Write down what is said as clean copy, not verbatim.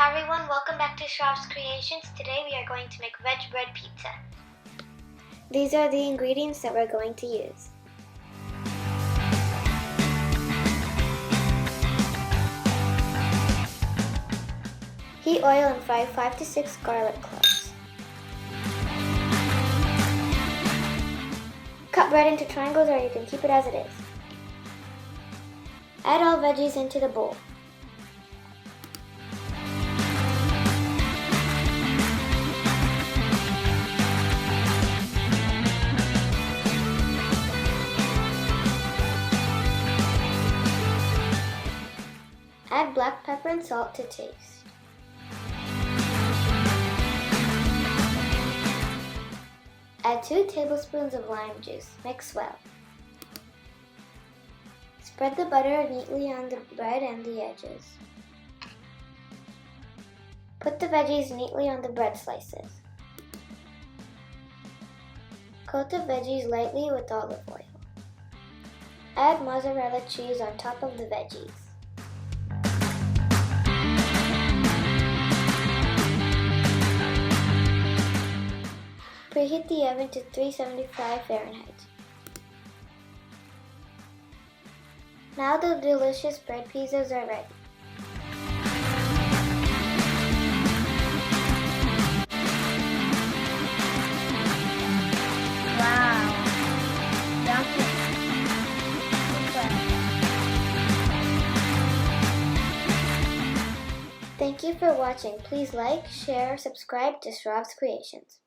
Hi everyone, welcome back to Cloves Creations. Today we are going to make veg bread pizza. These are the ingredients that we're going to use. Heat oil and fry 5 to 6 garlic cloves. Cut bread into triangles, or you can keep it as it is. Add all veggies into the bowl. Add black pepper and salt to taste. Add 2 tablespoons of lime juice. Mix well. Spread the butter neatly on the bread and the edges. Put the veggies neatly on the bread slices. Coat the veggies lightly with olive oil. Add mozzarella cheese on top of the veggies. Preheat the oven to 375 Fahrenheit. Now the delicious bread pizzas are ready. Wow. Yummy. Thank you for watching. Please like, share, subscribe to Cloves Creations.